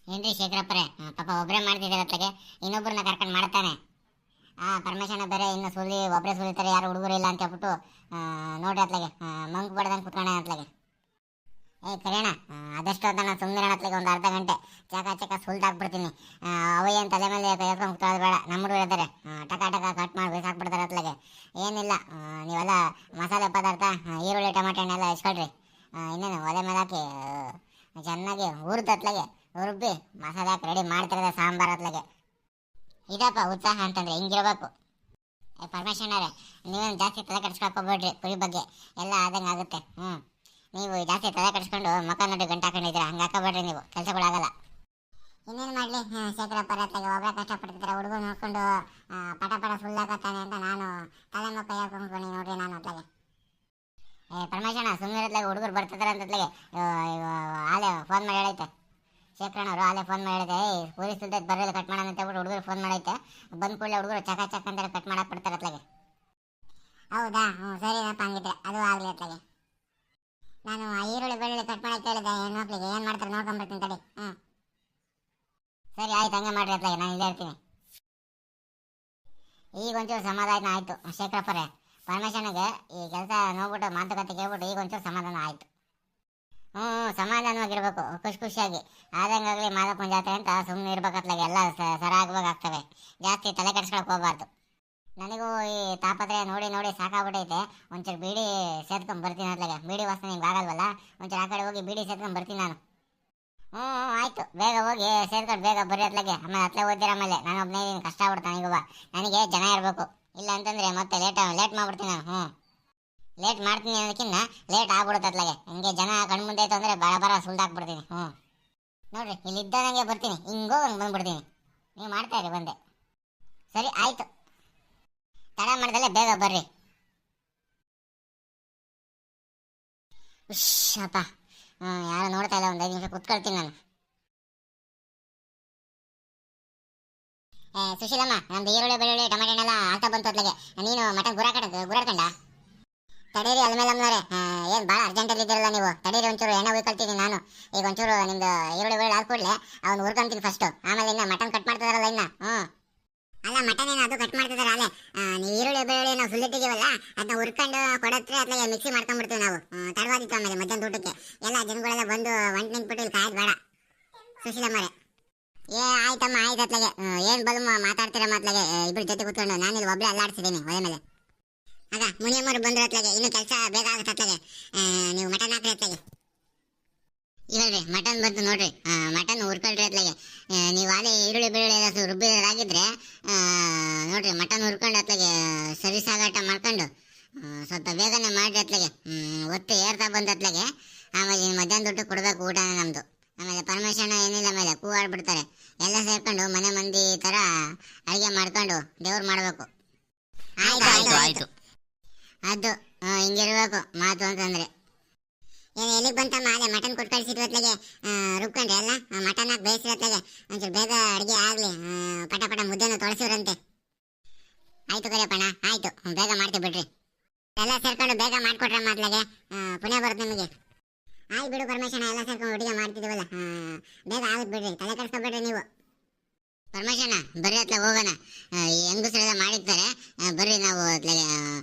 ಏನ್ರಿ ಶೇಖರಪ್ಪರೇ, ಪಾಪ ಒಬ್ಬರೇ ಮಾಡ್ತಿದ್ದಾರೆ ಅತ್ಲಾಗೆ, ಇನ್ನೊಬ್ಬರನ್ನ ಕರ್ಕೊಂಡು ಮಾಡ್ತಾನೆ. ಪರಮೇಶಣ್ಣ ಬೇರೆ ಇನ್ನು ಸುಲಿ ಒಬ್ಬರೇ ಸುಲಿತಾರೆ, ಯಾರು ಹುಡುಗರು ಇಲ್ಲ ಅಂತ ಹೇಳ್ಬಿಟ್ಟು ನೋಡ್ರಿ ಅತ್ಲಾಗೆ ಮಂಕ್ ಬಡ್ದಂಗೆ ಕುತ್ಕೊಂಡೆ ಅತ್ಲಾಗೆ. ಕರಿಯಣ್ಣ, ಅದಷ್ಟು ಅಂತ ನಾನು ಸುಮ್ಮನೆ ಅತ್ಲಾಗೆ ಒಂದು ಅರ್ಧ ಗಂಟೆ ಚಕ ಸುಲ್ದಾಕ್ಬಿಡ್ತೀನಿ. ಅವಯ್ಯನ್ ತಲೆ ಮೇಲೆ ಕೈಕೊಂಡು ಕುತ್ಕೊಳ್ಳೋದು ಬೇಡ, ನಮ್ಮ ಹುಡುಗರು ಇದ್ದಾರೆ, ಟಕ ಕಟ್ ಮಾಡಿ ಬೇಸಾಕ್ಬಿಡ್ತಾರೆ ಅತ್ಲಾಗೆ. ಏನಿಲ್ಲ, ನೀವೆಲ್ಲ ಮಸಾಲೆ ಪದಾರ್ಥ ಈರುಳ್ಳಿ ಟಮಾಟೆ ಹಣ್ಣೆಲ್ಲ ಹೆಚ್ಕೊಳ್ರಿ. ಇನ್ನೇನು ಒಲೆ ಮೇಲೆ ಹಾಕಿ ಚೆನ್ನಾಗಿ ಹುರಿದು ಅತ್ಲಾಗೆ ರುಬ್ಬಿ ಮಸಾಲೆ ಹಾಕಿ ರೆಡಿ ಮಾಡ್ತಿರೋದೆ ಸಾಂಬಾರು ಅತ್ಲಾಗೆ. ಇದಪ್ಪ ಉತ್ಸಾಹ ಅಂತಂದ್ರೆ ಹಿಂಗಿರ್ಬೇಕು. ಪರಮೇಶಣ್ಣರೇ, ನೀವೇನು ಜಾಸ್ತಿ ತಲೆ ಕೆಡಿಸ್ಕೊಳ್ಕೊಬೇಡ್ರಿ, ಕುರಿ ಬಗ್ಗೆ ಎಲ್ಲ ಆದಂಗೆ ಆಗುತ್ತೆ. ನೀವು ಜಾಸ್ತಿ ತಲೆ ಕೆಡಿಸ್ಕೊಂಡು ಮಕ್ಕ ನೋಡಿ ಗಂಟು ಹಾಕೊಂಡಿದ್ದೀರಾ, ಹಂಗೆ ಹಾಕೋಬೇಡ್ರಿ, ನೀವು ಕೆಲಸಗಳಾಗಲ್ಲ. ಇನ್ನೇನು ಮಾಡಲಿ ಶೇಖರಪ್ಪ ಅತ್ಲಾಗೆ, ಒಬ್ಬರೇ ಕಷ್ಟಪಡ್ತಿದ್ದಾರೆ, ಹುಡುಗರು ನೋಡ್ಕೊಂಡು ಪಟ ಸುಳ್ಳಾಕತ್ತಾನೆ ಅಂತ ನಾನು ತಲೆ ಮಕ್ಕ ಹಾಕೊಂಡು ನೋಡ್ರಿ ನಾನು ಅತ್ಲಾಗೆ. ಪರಮೇಶಣ್ಣ ಸುಮ್ಮನೆ ಇರತ್ಲಾಗೆ ಹುಡುಗರು ಬರ್ತಿದ್ದಾರೆ ಅಂತತ್ಲಾಗೆ ಆಲೇ ಫೋನ್ ಮಾಡಿ ಹೇಳೈತೆ. ಶೇಖರಣ್ಣವರು ಆಲೇ ಫೋನ್ ಮಾಡಿದೆ, ಕುರಿ ಸುಲ್ದೈತೆ ಬರಲಿ ಕಟ್ ಮಾಡೋಣ ಅಂತ ಹೇಳ್ಬಿಟ್ಟು ಹುಡುಗರು ಫೋನ್ ಮಾಡೈತೆ. ಬಂದ ಕೂಡಲೇ ಹುಡುಗರು ಚಕ ಅಂತೇಳಿ ಕಟ್ ಮಾಡಕ್ಕೆ ಬಿಡ್ತಾರೆ ಅತ್ಲಾಗೆ. ಹೌದಾ? ಸರಿನಪ್ಪ, ಹಂಗಿದ್ರೆ ಅದು ಆಗಲಿ ಅತ್ಲಾಗೆ. ನಾನು ಈರುಳ್ಳಿ ಬೆಳ್ಳುಳ್ಳಿ ಕಟ್ ಮಾಡಕ್ಕೆ ಹೇಳಿದೆ ಹೆಣ್ಮಕ್ಳಿಗೆ, ಏನು ಮಾಡ್ತಾರೆ ನೋಡ್ಕೊಂಡ್ಬರ್ತೀನಿ ತಡಿ. ಸರಿ ಆಯ್ತು, ಹಂಗೆ ಮಾಡ್ರಿ ಅತ್ಲಾಗೆ, ನಾನು ಇಲ್ಲೇ ಇರ್ತೀನಿ. ಈಗ ಒಂಚೂರು ಸಮಾಧಾನ ಆಯಿತು ಶೇಖರಪ್ಪರೇ. ಪರಮೇಶನಿಗೆ ಈ ಕೆಲಸ ನೋಡ್ಬಿಟ್ಟು ಮಾತುಕತೆ ಕೇಳ್ಬಿಟ್ಟು ಈಗ ಒಂಚೂರು ಸಮಾಧಾನ ಆಯಿತು. ಸಮಾಧಾನವಾಗಿರ್ಬೇಕು, ಖುಷಿಯಾಗಿ ಆದಂಗಾಗಲಿ ಮಾದಪ್ಪನ ಜಾತ್ರೆ ಅಂತ ಸುಮ್ಮನೆ ಇರ್ಬೇಕತ್ಲಾಗೆ, ಎಲ್ಲ ಸರಾಗವಾಗ್ತವೆ, ಜಾಸ್ತಿ ತಲೆ ಕೆಡಿಸ್ಕೊಳಕ್ಕೆ ಹೋಗ್ಬಾರ್ದು. ನನಗೂ ಈ ತಾಪತ್ರೆ ನೋಡಿ ಸಾಕಾಗ್ಬಿಟ್ಟೈತೆ. ಒಂಚೂರು ಬೀಡಿ ಸೇರ್ಕೊಂಡು ಬರ್ತೀನಿ ಅತ್ಲಾಗೆ, ಬೀಡಿ ವಾಸನೆ ನಿಮ್ಗೆ ಆಗಲ್ವಲ್ಲ, ಒಂಚೂರು ಆ ಕಡೆ ಹೋಗಿ ಬೀಡಿ ಸೇರ್ಕೊಂಡು ಬರ್ತೀನಿ ನಾನು. ಆಯಿತು, ಬೇಗ ಹೋಗಿ ಸೇರ್ಕೊಂಡು ಬೇಗ ಬರ್ರಿ ಅತ್ಲಾಗೆ. ಆಮೇಲೆ ಅತ್ಲೆ ಓದ್ತೀರ, ಆಮೇಲೆ ನಾನು ಒಬ್ಬನೇ ಕಷ್ಟ ಆಗ್ಬಿಡ್ತಾನೆ. ನನಗೂ ನನಗೆ ಜನ ಇರಬೇಕು, ಇಲ್ಲ ಅಂತಂದರೆ ಮತ್ತೆ ಲೇಟ್ ಮಾಡ್ಬಿಡ್ತೀನಿ ನಾನು. ಲೇಟ್ ಮಾಡ್ತೀನಿ ಅನ್ನೋದಕ್ಕಿಂತ ಲೇಟ್ ಆಗ್ಬಿಡುತ್ತೆ ಅತ್ಲಾಗೆ. ಹಂಗೆ ಜನ ಕಣ್ಮುಂದೆ ಆಯ್ತು ಅಂದರೆ ಬರ ಸುಲ್ದಾಕ್ಬಿಡ್ತೀನಿ. ನೋಡ್ರಿ, ಇಲ್ಲಿ ಇದ್ದಂಗೆ ಬರ್ತೀನಿ, ಹಿಂಗೋ ಹಂಗೆ ಬಂದ್ಬಿಡ್ತೀನಿ. ನೀವು ಮಾಡ್ತಾ ಇರಿ, ಬಂದೆ. ಸರಿ ಆಯಿತು, ತಡ ಮಾಡ್ದಲ್ಲೇ ಬೇಗ ಬರ್ರಿ. ಅಪ್ಪ, ಯಾರು ನೋಡ್ತಾ ಇಲ್ಲ, ಒಂದು 5 ನಿಮಿಷ ಕುತ್ಕೊಳ್ತೀನಿ ನಾನು. ಸುಶೀಲಮ್ಮ, ನಮ್ದು ಈರುಳ್ಳಿ ಬೆಳ್ಳುಳ್ಳಿ ಟಮಾಟೆ ಹಣ್ಣೆಲ್ಲ ಆಗ್ತಾ ಬಂತು ಅತ್ಲಾಗೆ. ನೀನು ಮಟನ್ ಗುರಾಡ್ಕೊಂಡ ತಡೀರಿ ಅಲ್ಮೇಲಮ್ಮನವ್ರೆ, ಏನು ಭಾಳ ಅರ್ಜೆಂಟಲ್ಲಿ ಇದ್ದೀರಲ್ಲ ನೀವು, ತಡೀರಿ ಒಂಚೂರು ಎಣ್ಣೆ ಉಯ್ಕೊಳ್ತೀನಿ ನಾನು. ಈಗ ಒಂಚೂರು ನಿಮ್ದು ಈರುಳ್ಳಿ ಬೆಳ್ಳುಳ್ಳಿ ಹಾಕ್ಕೊಡ್ಲೆ, ಅವ್ನು ಹುರ್ಕೊಂತೀನಿ ಫಸ್ಟು, ಆಮೇಲೆ ಇನ್ನು ಮಟನ್ ಕಟ್ ಮಾಡ್ತಿದಾರಲ್ಲ ಇನ್ನು. ಅಲ್ಲ, ಮಟನ್ ಏನು ಅದು ಕಟ್ ಮಾಡ್ತಿದಾರೆ ಅಲ್ಲೇ. ನೀವು ಈರುಳ್ಳಿ ಬೆಳ್ಳುಳ್ಳಿ ನಾವು ಸುಲ್ಲಿಟ್ಟಿದ್ದೀವಲ್ಲ, ಅದನ್ನ ಹುರ್ಕೊಂಡು ಕೊಡತ್ರೆ ಅತ್ಲಾಗೆ ಮಿಕ್ಸಿ ಮಾಡ್ಕೊಂಡ್ಬಿಡ್ತೀವಿ ನಾವು. ತಡವಾದಿತ್ತು ಆಮೇಲೆ ಮಧ್ಯಾಹ್ನ ಊಟಕ್ಕೆ ಎಲ್ಲ ಜನಗಳೆಲ್ಲ ಬಂದು ಒಂಟು ನಿಂತ್ಬಿಟ್ಟು ಇಲ್ಲಿ ಕಾಯ್ದು ಬೇಡ. ಸುಶೀಲಮ್ಮರೇ, ಆಯ್ತಮ್ಮ, ಆಯ್ತು ಅತ್ಲಾಗೆ. ಏನು ಬಲು ಮಾತಾಡ್ತೀರ ಅತ್ಲಾಗೆ, ಇಬ್ಬರು ಜೊತೆ ಕೂತ್ಕೊಂಡು ನಾನಿಲ್ಲಿ ಒಬ್ಬಳೇ ಅಲ್ಲಾಡ್ಸಿದ್ದೀನಿ ಒಲೆ ಮೇಲೆ. ಆಗ ಮುನಿಯಮ್ಮರು ಬಂದ್ರೆ ಅತ್ಲಾಗೆ, ಇನ್ನೂ ಕೆಲಸ ಬೇಗ ಆಗುತ್ತೆ ಅತ್ಲಾಗೆ. ನೀವು ಮಟನ್ ಹಾಕ್ರಿ ಅತ್ಲಾಗೆ. ಇಲ್ರಿ, ಮಟನ್ ಬಂತು ನೋಡ್ರಿ, ಮಟನ್ ಹುರ್ಕೊಳ್ರಿ ಅತ್ಲಾಗೆ. ನೀವು ಅದೇ ಈರುಳ್ಳಿ ಬೆಳ್ಳುಳ್ಳಿ ಎಲ್ಲ ರುಬ್ಬಿದಾಗಿದ್ರೆ ನೋಡ್ರಿ, ಮಟನ್ ಹುರ್ಕೊಂಡು ಅತ್ಲಾಗೆ ಸರಿ ಸಾಗಾಟ ಮಾಡ್ಕೊಂಡು ಸ್ವಲ್ಪ ಬೇಗನೆ ಮಾಡ್ರಿ ಅತ್ಲಾಗೆ. ಒತ್ತು ಏರ್ತಾ ಬಂದ ಅತ್ಲಾಗೆ. ಆಮೇಲೆ ಮಧ್ಯಾಹ್ನ ಊಟ ಕೊಡಬೇಕು, ಊಟನೇ ನಮ್ಮದು. ಆಮೇಲೆ ಪರಮೇಶಣ್ಣ ಏನಿಲ್ಲ, ಮೇಲೆ ಕೂ ಆಡ್ಬಿಡ್ತಾರೆ. ಎಲ್ಲ ಸೇರ್ಕೊಂಡು ಮನೆ ಮಂದಿ ಥರ ಅಡುಗೆ ಮಾಡ್ಕೊಂಡು ದೇವ್ರು ಮಾಡಬೇಕು. ಆಯ್ತು ಅದು ಹಿಂಗಿರ್ಬೇಕು ಮಾತು ಅಂತಂದರೆ. ಎಲ್ಲಿಗೆ ಬಂತಮ್ಮ, ಅದೇ ಮಟನ್ ಕೊಟ್ಟು ಕಳಿಸಿದ್ವಿ ಅತ್ಲಾಗೆ, ರುಬ್ಕೊಂಡ್ರೆ ಎಲ್ಲ ಮಟನ್ ಹಾಕಿ ಬೇಯಿಸಿದ ಅತ್ಲಾಗೆ. ಒಂಚೂರು ಬೇಗ ಅಡುಗೆ ಆಗಲಿ, ಪಟ ಮುದ್ದೆನ ತೊಳಸಿವ್ರಂತೆ. ಆಯಿತು ಕರಿಯಪ್ಪಣ್ಣ, ಆಯಿತು, ಬೇಗ ಮಾಡ್ತೀವಿ ಬಿಡ್ರಿ. ಎಲ್ಲ ಸೇರ್ಕೊಂಡು ಬೇಗ ಮಾಡಿಕೊಟ್ರಮ್ಮ ಅತ್ಲಾಗೆ, ಪುಣ್ಯ ಬರುತ್ತೆ ನಿಮಗೆ. ಆಯ್ತು ಬಿಡು ಪರಮೇಶಣ್ಣ, ಎಲ್ಲ ಸೇರ್ಕೊಂಡು ಅಡುಗೆ ಮಾಡ್ತಿದ್ದೀವಲ್ಲ, ಬೇಗ ಆಗುತ್ತೆ ಬಿಡ್ರಿ, ತಲೆ ಕೆಡಿಸ್ಕೊಬೇಡ್ರಿ ನೀವು. ಪರಮೇಶಣ್ಣ ಬರ್ರಿ ಅತ್ಲಾಗೆ ಹೋಗೋಣ, ಹೆಂಗಸರೆಲ್ಲ ಮಾಡಿರ್ತಾರೆ, ಬರ್ರಿ ನಾವು ಅತ್ಲಾಗೆ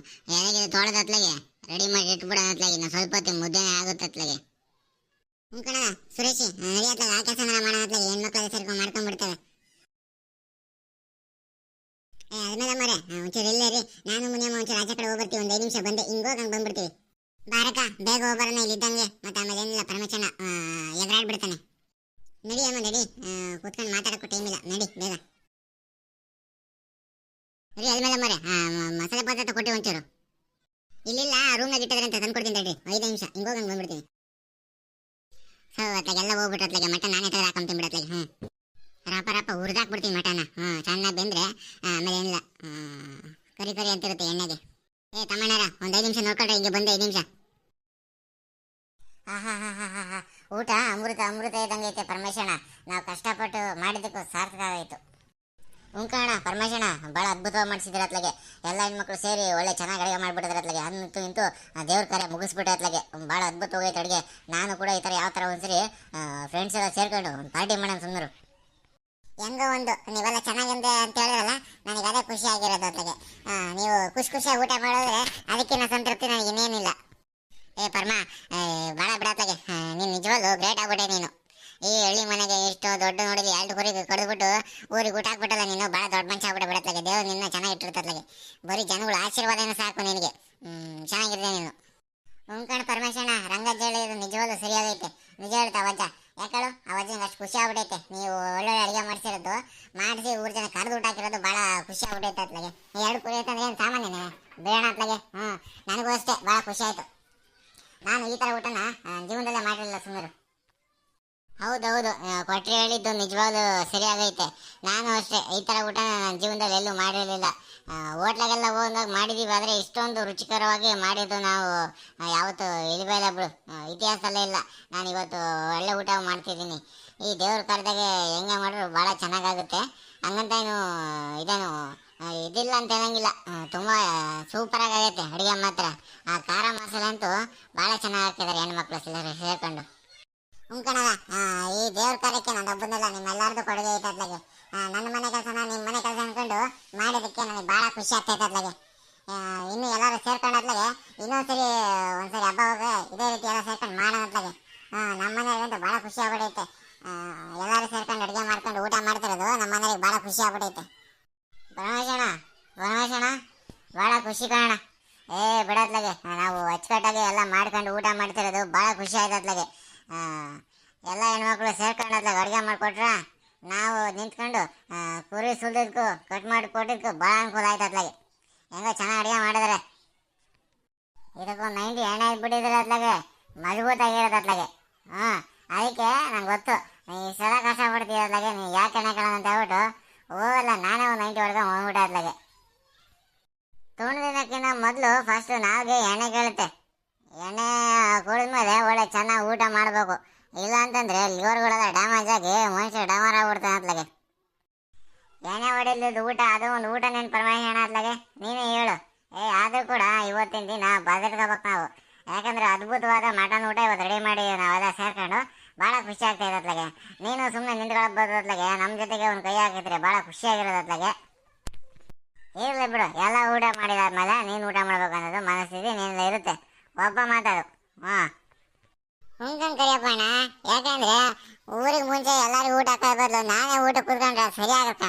ಎಲೆಗೆ ತೋಳದ ಅತ್ಲಾಗೆ ರೆಡಿ ಮಾಡಿ ಇಟ್ಬಿಡೋಣ ಅತ್ಲಾಗೆ. ಇನ್ನು ಸ್ವಲ್ಪ ಹೊತ್ತಿಗೆ ಮುದ್ದೆನೇ ಆಗುತ್ತೆ ಅತ್ಲಾಗೆ. ಕಣ ಸುರೇಶ್, ನಡಿ ಅತ್ಲಾಗೆ, ಆ ಕೆಲಸ ಮಾಡೋಣ ಅತ್ಲಾಗೆ, ಹೆಣ್ಮಕ್ಳೆಲ್ಲ ಸೇರ್ಕೊಂಡು ಮಾಡ್ಕೊಂಡ್ಬಿಡ್ತೇವೆ. ಅದ್ಮೇಲೆ ಮರೆ ಒಂಚೂರು ಇಲ್ಲೇ ರೀ, ನಾನು ಮುನಿಯಮ್ಮ ಒಂಚೂರು ಆಚೆ ಕಡೆ ಹೋಗ್ಬರ್ತೀವಿ, ಒಂದು 5 ನಿಮಿಷ ಬಂದೆ, ಹಿಂಗೋಗಿ ಹಂಗೆ ಬಂದ್ಬಿಡ್ತೀವಿ. ಬಾರಕ, ಬೇಗ ಹೋಗ್ಬರೋಣ ಇಲ್ಲಿದ್ದಂಗೆ, ಮತ್ತೆ ಆಮೇಲೆ ಏನಿಲ್ಲ ಪರಮೇಶಣ್ಣ ಎದುರಾಡ್ಬಿಡ್ತಾನೆ. ನಡಿ ಅಮ್ಮ, ನಡಿ, ಕೂತ್ಕೊಂಡು ಮಾತಾಡೋಕ್ಕೂ ಟೈಮ್ ಇಲ್ಲ, ನಡಿ ಬೇಗ. ಸರಿ ಅದ್ಮೇಲೆ ಮರೆ ಮಸಾಲೆ ಪದಾರ್ಥ ಕೊಟ್ಟು ಒಂಚೂರು. ಇಲ್ಲಿಲ್ಲ, ರೂಮ್ನಾಗ ಇಟ್ಟಿದ್ರೆ ಅಂತ ತಂದ್ಕೊಡ್ತೀನಿ ತಡ್ರಿ, 5 ನಿಮಿಷ, ಹಿಂಗೋಗಿ ಹಂಗೆ ಬಂದ್ಬಿಡ್ತೀನಿ. ಸೊ ಅತ್ಲಾಗೆಲ್ಲ ಹೋಗ್ಬಿಟ್ಟು ಅತ್ಲಾಗೆ ಮಟನ್ ನಾನೇ ತೆಗೆದು ಹಾಕೊಂತೀನಿ ಬಿಡತ್ಲಾಗೆ. ರಾಪ ಹುರಿದಾಕ್ಬಿಡ್ತೀನಿ ಮಟನ್ನ. ಚೆನ್ನಾಗಿ ಬೆಂದರೆ ಆಮೇಲೆ ಏನಿಲ್ಲ, ಕರಿ ಅಂತಿರುತ್ತೆ ಎಣ್ಣೆಗೆ. ತಮ್ಮಣ್ಣರ, ಒಂದು 5 ನಿಮಿಷ ನೋಡ್ಕೊಳ್ರಿ, ಹಿಂಗೆ ಬಂದೆ 5 ನಿಮಿಷ. ಊಟ ಅಮೃತ ಇದ್ದಂಗೆ ಐತೆ ಪರಮೇಶಣ್ಣ, ನಾವು ಕಷ್ಟಪಟ್ಟು ಮಾಡಿದ್ದಕ್ಕೂ ಸಾರ್ಥಕ ಆಯಿತು. ಉಂಕಣ ಪರಮೇಶಣ್ಣ ಭಾಳ ಅದ್ಭುತವಾಗಿ ಮಾಡಿಸಿದ್ರೆ ಅತ್ಲಾಗೆ ಎಲ್ಲ ಹೆಣ್ಮಕ್ಳು ಸೇರಿ ಒಳ್ಳೆ ಚೆನ್ನಾಗಿ ಅಡುಗೆ ಮಾಡಿಬಿಟ್ಟಿದ್ರೆ ಅತ್ಲಾಗೆ ಅಂತು ಇಂತು ದೇವ್ರ ಕಾರ್ಯ ಮುಗಿಸ್ಬಿಟ್ಟೆ ಅತ್ಲಾಗೆ ಭಾಳ ಅದ್ಭುತ ಹೋಗೈತೆ ಅಡುಗೆ. ನಾನು ಕೂಡ ಈ ಥರ ಯಾವ ಥರ ಒಂದ್ಸರಿ ಫ್ರೆಂಡ್ಸ್ ಎಲ್ಲ ಸೇರ್ಕೊಂಡು ಒಂದು ಪಾರ್ಟಿ ಮಾಡೋಣ ಸುಮ್ಮರು. ಹೆಂಗೋ ಒಂದು ನೀವೆಲ್ಲ ಚೆನ್ನಾಗಿದೆ ಅಂತ ಹೇಳಿರಲ್ಲ, ನನಗೆ ಅದೇ ಖುಷಿ ಆಗಿರೋದು ಅತ್ಲಾಗೆ. ನೀವು ಖುಷಿಯಾಗಿ ಊಟ ಮಾಡಿದ್ರೆ ಅದಕ್ಕಿಂತ ಸಂತೃಪ್ತಿ ನನಗೆ ಇನ್ನೇನಿಲ್ಲ. ಏ ಪರ್ಮ, ಭಾಳ ಬಿಡತ್ಲಾಗೆ ನೀನು ನಿಜವಾಗ್ಲೂ ಗ್ರೇಟ್ ಆಗ್ಬಿಟ್ಟೆ ನೀನು. ಈ ಹಳ್ಳಿ ಮನೆಗೆ ಎಷ್ಟು ದೊಡ್ಡ ನೋಡಿದ್ವಿ 2 ಕುರಿ ಕಡ್ದ್ಬಿಟ್ಟು ಊರಿಗೆ ಊಟ ಹಾಕ್ಬಿಟ್ಟಲ್ಲ ನೀನು. ಭಾಳ ದೊಡ್ಡ ಮನುಷ್ಯ ಆಗ್ಬಿಟ್ಟೆ ಬಿಡತ್ಲಾಗೆ. ದೇವ್ರು ನಿನ್ನ ಚೆನ್ನಾಗಿಟ್ಟಿರ್ತತ್ಲಾಗೆ. ಬರೀ ಜನಗಳ ಆಶೀರ್ವಾದನ ಸಾಕು ನಿನಗೆ. ಚೆನ್ನಾಗಿದೆ ನೀನು. ಉಂಕಣ ಪರಮೇಶಣ್ಣ, ರಂಗಜ್ಜ ಹೇಳಿದ್ರು ನಿಜವಾಗ್ಲೂ ಸರಿಯಾಗೈತೆ. ನಿಜ ಹೇಳ್ತಾ ಅವಜ್ಜ. ಯಾಕಳು ಅವಜ್ಜಂಗೆ ಅಷ್ಟು ಖುಷಿ ಆಗ್ಬಿಟ್ಟೈತೆ. ನೀವು ಒಳ್ಳೊಳ್ಳೆ ಅಡುಗೆ ಮಾಡಿಸಿರೋದು, ಮಾಡಿಸಿ ಊರು ಜನ ಕರೆದು ಊಟ ಹಾಕಿರೋದು ಭಾಳ ಖುಷಿ ಆಗ್ಬಿಟ್ಟೈತೆ ಅತ್ಲಾಗೆ. 2 ಕುರಿ ಐತಂದ್ರೆ ಏನು ಸಾಮಾನ್ಯನೇ ಬೇಡ ಅತ್ಲಾಗೆ. ನನಗೂ ಅಷ್ಟೇ ಭಾಳ ಖುಷಿ ಆಯಿತು. ನಾನು ಈ ಥರ ಊಟನ ಜೀವನದಲ್ಲೇ ಮಾಡಿರಲಿಲ್ಲ ಸುಮ್ಮರು. ಹೌದೌದು, ಕೊಟ್ರಿ ಹೇಳಿದ್ದು ನಿಜವಾಗ್ಲೂ ಸರಿಯಾಗೈತೆ. ನಾನು ಅಷ್ಟೇ ಈ ಥರ ಊಟ ನನ್ನ ಜೀವನದಲ್ಲಿ ಎಲ್ಲೂ ಮಾಡಿರಲಿಲ್ಲ. ಹೋಟ್ಲಾಗೆಲ್ಲ ಹೋದಾಗ ಮಾಡಿದ್ದೀವಿ, ಆದರೆ ಇಷ್ಟೊಂದು ರುಚಿಕರವಾಗಿ ಮಾಡಿದ್ದು ನಾವು ಯಾವತ್ತು ಇಳಿಬೇಡ ಬಿಡು, ಇತಿಹಾಸದಲ್ಲೇ ಇಲ್ಲ. ನಾನು ಇವತ್ತು ಒಳ್ಳೆ ಊಟ ಮಾಡ್ತಿದ್ದೀನಿ. ಈ ದೇವ್ರ ಕಾರ್ಯದಾಗೆ ಹೆಂಗೆ ಮಾಡಿದ್ರು ಭಾಳ ಚೆನ್ನಾಗಾಗುತ್ತೆ. ಹಂಗಂತ ಇದೇನು ಇದಿಲ್ಲ ಅಂತ ಹೇಳಂಗಿಲ್ಲ. ತುಂಬ ಸೂಪರಾಗಿ ಆಗೈತೆ ಅಡುಗೆ ಮಾತ್ರ. ಆ ಖಾರ ಮಸಾಲೆ ಅಂತೂ ಭಾಳ ಚೆನ್ನಾಗಿ ಹಾಕಿದ್ದಾರೆ ಹೆಣ್ಮಕ್ಳು ಸೇರ್ಕೊಂಡು. ಉಂಕಣಗ, ಈ ದೇವ್ರ ಕಾರ್ಯಕ್ಕೆ ನಾನು ಒಬ್ಬನಿಲ್ಲ, ನಿಮ್ಮೆಲ್ಲರದು ಕೊಡುಗೆ ಐತೆ ಅತ್ಲಾಗೆ. ನನ್ನ ಮನೆ ಕೆಲಸನ ನಿಮ್ಮ ಮನೆ ಕೆಲಸ ಅಂದ್ಕೊಂಡು ಮಾಡಿದ್ದಕ್ಕೆ ನನಗೆ ಭಾಳ ಖುಷಿ ಆಗ್ತೈತೆ ಅತ್ಲಾಗೆ. ಇನ್ನು ಎಲ್ಲರೂ ಸೇರ್ಕೊಂಡು ಅತ್ಲಾಗೆ ಇನ್ನೊಂದ್ಸರಿ ಒಂದ್ಸರಿ ಹಬ್ಬವಾಗ ಇದೇ ರೀತಿ ಎಲ್ಲ ಸೇರ್ಕೊಂಡು ಮಾಡೋಣ ಅತ್ಲಾಗೆ. ನಮ್ಮ ಮನೆಯಲ್ಲಂತೂ ಭಾಳ ಖುಷಿ ಆಗ್ಬಿಟ್ಟೈತೆ. ಎಲ್ಲರೂ ಸೇರ್ಕೊಂಡು ಅಡುಗೆ ಮಾಡ್ಕೊಂಡು ಊಟ ಮಾಡ್ತಿರೋದು ನಮ್ಮ ಮನೆಗೆ ಭಾಳ ಖುಷಿ ಆಗ್ಬಿಟ್ಟೈತೆ. ಪರಮೇಶಣ್ಣ ಭಾಳ ಖುಷಿ ಕಾಣೋಣ. ಬಿಡತ್ಲಾಗೆ ನಾವು ಅಚ್ಚುಕಟ್ಟಾಗಿ ಎಲ್ಲ ಮಾಡ್ಕೊಂಡು ಊಟ ಮಾಡ್ತಿರೋದು ಭಾಳ ಖುಷಿ ಆಯ್ತು ಅತ್ಲಾಗೆ. ಎಲ್ಲ ಹೆಣ್ಮಕ್ಳು ಸೇರ್ಕೊಂಡು ಅತ್ಲಾಗೆ ಅಡುಗೆ ಮಾಡಿಕೊಟ್ರ ನಾವು ನಿಂತ್ಕೊಂಡು ಕುರಿ ಸುಲಿದಕ್ಕೂ ಕಟ್ ಮಾಡಿ ಕೊಟ್ಟಿದ್ದಕ್ಕೂ ಭಾಳ ಅನುಕೂಲ ಆಯ್ತು ಅತ್ಲಾಗೆ. ಹೆಂಗೋ ಚೆನ್ನಾಗಿ ಅಡುಗೆ ಮಾಡಿದ್ರೆ ಇದಕ್ಕೂ 90 ಎಣ್ಣೆ ಇದ್ಬಿಟ್ಟಿದ್ರೆ ಅತ್ಲಾಗೆ ಮಜಬೂತಾಗಿರೋದು ಅತ್ಲಾಗೆ. ಅದಕ್ಕೆ ನಂಗೆ ಗೊತ್ತು ನೀ ಸಲ ಕಷ್ಟಪಡ್ತೀವಿ ಅತ್ಲಾಗೆ. ನೀ ಯಾಕೆ ಎಣ್ಣೆ ಕೇಳೋಣ ಅಂತ ಹೇಳ್ಬಿಟ್ಟು ಹೋಗಲ್ಲ, ನಾನೇ ಒಂದು 90 ಹೊಡ್ಕೊಂಡು ಹೋಗ್ಬಿಟ್ಟೆ ಅತ್ಲಾಗೆ. ತುಣಿದಿನಕ್ಕಿಂತ ಮೊದಲು ಫಸ್ಟ್ ನಾವಿಗೆ ಎಣ್ಣೆ ಕೇಳುತ್ತೆ. ಎಣ್ಣೆ ಕುಡಿದ್ಮೇಲೆ ಒಳ್ಳೆ ಚೆನ್ನಾಗಿ ಊಟ ಮಾಡಬೇಕು. ಇಲ್ಲ ಅಂತಂದರೆ ಲಿವರ್ಗಳೆಲ್ಲ ಡ್ಯಾಮೇಜ್ ಆಗಿ ಮನುಷ್ಯ ಡಮಾರ್ ಆಗ್ಬಿಡ್ತಾನೆ ಅತ್ಲಾಗೆ. ಎಣ್ಣೆ ಹೊಡಿಲಿದ್ದು ಊಟ ಅದು ಒಂದು ಊಟ ನೆನ್ ಪರಮೇಶಣ್ಣ ಅತ್ಲಾಗೆ. ನೀನೇ ಹೇಳು. ಆದರೂ ಕೂಡ ಇವತ್ತಿನ ದಿನ ಬದಲ್ಕೋಬೇಕು ನಾವು. ಯಾಕಂದರೆ ಅದ್ಭುತವಾದ ಮಟನ್ ಊಟ ಇವತ್ತು ರೆಡಿ ಮಾಡಿ ನಾವೆಲ್ಲ ಸೇರ್ಕೊಂಡು ಭಾಳ ಖುಷಿ ಆಗ್ತಾಯಿದೆ ಅತ್ಲಾಗೆ. ನೀನು ಸುಮ್ಮನೆ ನಿಂತ್ಕೊಳ್ಬೋದು ಅತ್ಲಾಗೆ. ನಮ್ಮ ಜೊತೆಗೆ ಒಂದು ಕೈ ಹಾಕಿದ್ರೆ ಭಾಳ ಖುಷಿಯಾಗಿರೋದು ಅತ್ಲಾಗೆ. ಇರಲಿ ಬಿಡು, ಎಲ್ಲ ಊಟ ಮಾಡಿದಾದ್ಮೇಲೆ ನೀನು ಊಟ ಮಾಡ್ಬೇಕು ಅನ್ನೋದು ಮನಸ್ಥಿತಿ ನಿನ್ನೆಲ್ಲ ಇರುತ್ತೆ. ಒಬ್ಬ ಮಾತಾಡು. ಹುಂಕಂಗೆ ಕರಿಯಪ್ಪಣ್ಣ. ಯಾಕಂದರೆ ಊರಿಗೆ ಮುಂಚೆ ಎಲ್ಲರಿಗೂ ಊಟ ಹಾಕೋ ಬದಲು ನಾನೇ ಊಟ ಕೂತ್ಕೊಂಡ್ರೆ ಸರಿ ಆಗತ್ತ.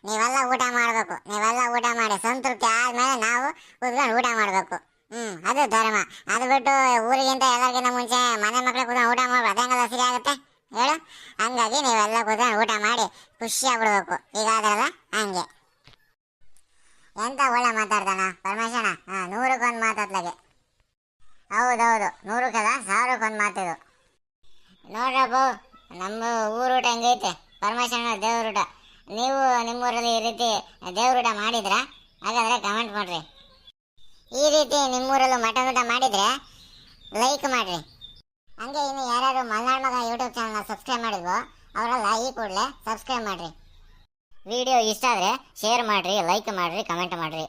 ನೀವೆಲ್ಲ ಊಟ ಮಾಡಬೇಕು. ನೀವೆಲ್ಲ ಊಟ ಮಾಡಿ ಸಂತೃಪ್ತಿ ಆದಮೇಲೆ ನಾವು ಕೂತ್ಕೊಂಡು ಊಟ ಮಾಡಬೇಕು. ಅದು ಧರ್ಮ. ಅದು ಬಿಟ್ಟು ಊರಿಗಿಂತ ಎಲ್ಲರಿಗಿಂತ ಮುಂಚೆ ಮನೆ ಮಕ್ಕಳು ಕೂತ್ಕೊಂಡು ಊಟ ಮಾಡ್ಬೇಕು. ಅದಂಗೆಲ್ಲ ಸರಿ ಆಗುತ್ತೆ ಹೇಳು? ಹಂಗಾಗಿ ನೀವೆಲ್ಲ ಕೂತ್ಕೊಂಡು ಊಟ ಮಾಡಿ ಖುಷಿಯಾಗ್ಬಿಡ್ಬೇಕು. ಈಗ ಅದಲ್ಲ ಹಂಗೆ. ಎಂತ ಒಳ್ಳೆ ಮಾತಾಡ್ತಾನ ಪರಮೇಶಣ್ಣ. 100ಕ್ಕೆ 1 ಮಾತಾಡ್ಲಾಗೆ. ಹೌದೌದು, 100ಕ್ಕಲ್ಲ 1000ಕ್ಕೆ 1 ಮಾತಿದು. ನೋಡ್ರಪ್ಪ, ನಮ್ಮ ಊರೂಟ ಹೆಂಗೈತೆ ಪರಮೇಶಣ್ಣ ದೇವ್ರೂಟ. ನೀವು ನಿಮ್ಮೂರಲ್ಲಿ ಈ ರೀತಿ ದೇವ್ರೂಟ ಮಾಡಿದ್ರ? ಹಾಗಾದರೆ ಕಮೆಂಟ್ ಮಾಡಿರಿ. ಈ ರೀತಿ ನಿಮ್ಮೂರಲ್ಲೂ ಮಟನ್ ಊಟ ಮಾಡಿದರೆ ಲೈಕ್ ಮಾಡಿರಿ. ಹಂಗೆ ಇನ್ನು ಯಾರ್ಯಾರು ಮಲ್ನಾಡ್ ಮಗ ಯೂಟ್ಯೂಬ್ ಚಾನಲ್ನ ಸಬ್ಸ್ಕ್ರೈಬ್ ಮಾಡಿದ್ವೋ ಅವರೆಲ್ಲ ಈ ಕೂಡಲೇ ಸಬ್ಸ್ಕ್ರೈಬ್ ಮಾಡಿರಿ. ವಿಡಿಯೋ ಇಷ್ಟ ಆದರೆ ಶೇರ್ ಮಾಡಿರಿ, ಲೈಕ್ ಮಾಡಿರಿ, ಕಮೆಂಟ್ ಮಾಡಿರಿ.